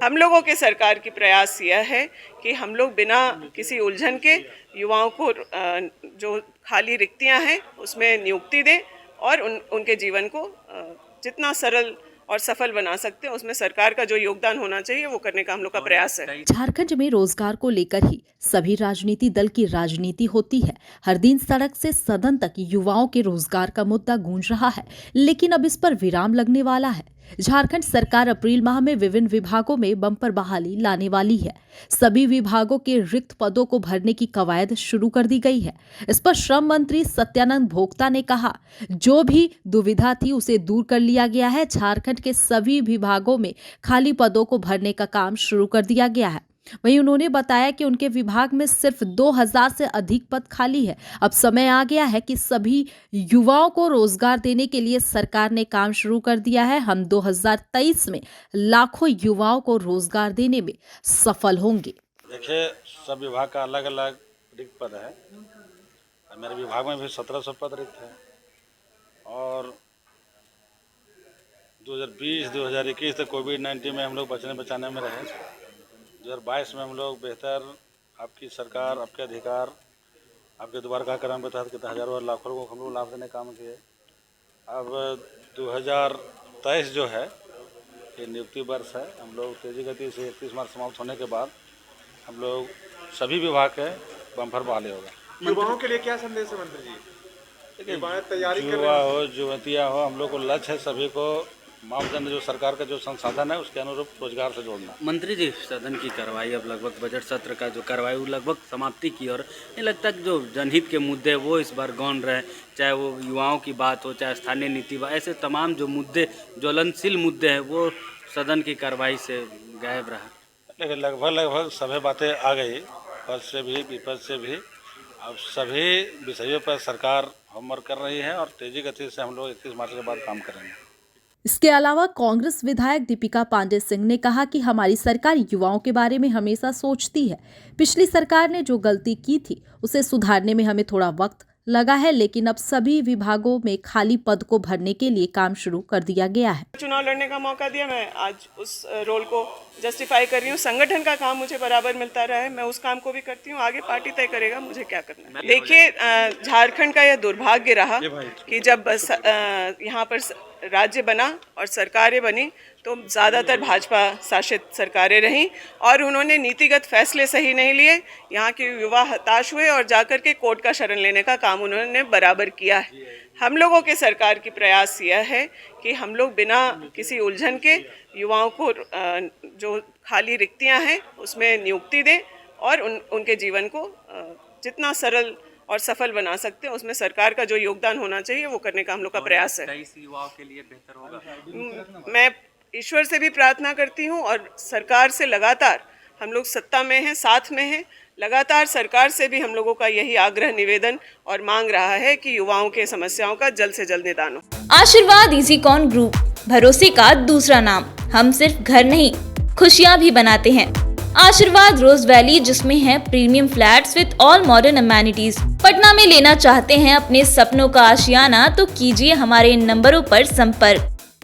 हम लोगों के सरकार की प्रयास यह है कि हम लोग बिना किसी उलझन के युवाओं को जो खाली रिक्तियां हैं उसमें नियुक्ति दें और उनके जीवन को जितना सरल और सफल बना सकते हैं उसमें सरकार का जो योगदान होना चाहिए वो करने का हम लोग का प्रयास है। झारखंड में रोजगार को लेकर ही सभी राजनीति दल की राजनीति होती है। हर दिन सड़क से सदन तक युवाओं के रोजगार का मुद्दा गूंज रहा है, लेकिन अब इस पर विराम लगने वाला है। झारखंड सरकार अप्रैल माह में विभिन्न विभागों में बम्पर बहाली लाने वाली है। सभी विभागों के रिक्त पदों को भरने की कवायद शुरू कर दी गई है। इस पर श्रम मंत्री सत्यानंद भोक्ता ने कहा, जो भी दुविधा थी उसे दूर कर लिया गया है। झारखंड के सभी विभागों में खाली पदों को भरने का काम शुरू कर दिया गया है। वहीं उन्होंने बताया कि उनके विभाग में सिर्फ 2000 से अधिक पद खाली है। अब समय आ गया है कि सभी युवाओं को रोजगार देने के लिए सरकार ने काम शुरू कर दिया है। हम 2023 में लाखों युवाओं को रोजगार देने में सफल होंगे। देखिए, सब विभाग का अलग अलग रिक्त पद है। मेरे विभाग में भी 1700 पद रिक्त है और 2020-2021 तक कोविड-19 में हम लोग बचने बचाने में रहे। 2022 में हम लोग बेहतर आपकी सरकार, आपके अधिकार, आपके द्वार का कर्म के तहत कितने हजारों और लाखों लोगों को हम लोग लाभ देने काम किए। अब 2023 जो है ये नियुक्ति वर्ष है। हम लोग तेजी गति से 31 मार्च समाप्त होने के बाद हम लोग सभी विभाग के बम्पर बहाली होगा। युवाओं के लिए क्या संदेश है मंत्री जी? देखिए, युवा हो, युवतियाँ हो, हम लोग को लक्ष्य है सभी को मापदंड जो सरकार का जो संसाधन है उसके अनुरूप रोजगार से जोड़ना। मंत्री जी, सदन की कार्रवाई अब लगभग बजट सत्र का जो कार्रवाई वो लगभग समाप्ति की और नहीं लगता कि जो जनहित के मुद्दे वो इस बार गौण रहे, चाहे वो युवाओं की बात हो, चाहे स्थानीय नीति बात, ऐसे तमाम जो मुद्दे ज्वलनशील मुद्दे हैं वो सदन की कार्रवाई से गायब रहा। लेकिन लगभग सभी बातें आ गई, पक्ष से भी विपक्ष से भी। अब सभी विषयों पर सरकार होमवर्क कर रही है और तेजी गति से हम लोग 31 मार्च के बाद काम करेंगे। इसके अलावा कांग्रेस विधायक दीपिका पांडे सिंह ने कहा कि हमारी सरकार युवाओं के बारे में हमेशा सोचती है। पिछली सरकार ने जो गलती की थी उसे सुधारने में हमें थोड़ा वक्त लगा है, लेकिन अब सभी विभागों में खाली पद को भरने के लिए काम शुरू कर दिया गया है। चुनाव लड़ने का मौका दिया, मैं आज उस रोल को जस्टिफाई कर रही हूँ। संगठन का काम मुझे बराबर मिलता रहा है, मैं उस काम को भी करती हूँ। आगे पार्टी तय करेगा मुझे क्या करना है। देखिए, झारखंड का यह दुर्भाग्य रहा कि जब यहाँ पर राज्य बना और सरकारें बनी तो ज़्यादातर भाजपा शासित सरकारें रहीं और उन्होंने नीतिगत फैसले सही नहीं लिए। यहाँ के युवा हताश हुए और जाकर के कोर्ट का शरण लेने का काम उन्होंने बराबर किया है। हम लोगों के सरकार की प्रयास यह है कि हम लोग बिना किसी उलझन के युवाओं को जो खाली रिक्तियां हैं उसमें नियुक्ति दें और उनके जीवन को जितना सरल और सफल बना सकते हैं उसमें सरकार का जो योगदान होना चाहिए वो करने का हम लोग का प्रयास है। युवाओं के लिए बेहतर होगा। मैं ईश्वर से भी प्रार्थना करती हूँ और सरकार से लगातार, हम लोग सत्ता में हैं, साथ में हैं, लगातार सरकार से भी हम लोगों का यही आग्रह, निवेदन और मांग रहा है कि युवाओं के समस्याओं का जल्द से जल्द निदान हो। आशीर्वाद इजीकॉन ग्रुप, भरोसे का दूसरा नाम। हम सिर्फ घर नहीं, खुशियाँ भी बनाते हैं। आशीर्वाद रोज वैली, जिसमें है premium flats with all modern amenities. Patna में लेना चाहते हैं अपने सपनों का आशियाना, तो कीजिए हमारे इन नंबरों पर संपर्क।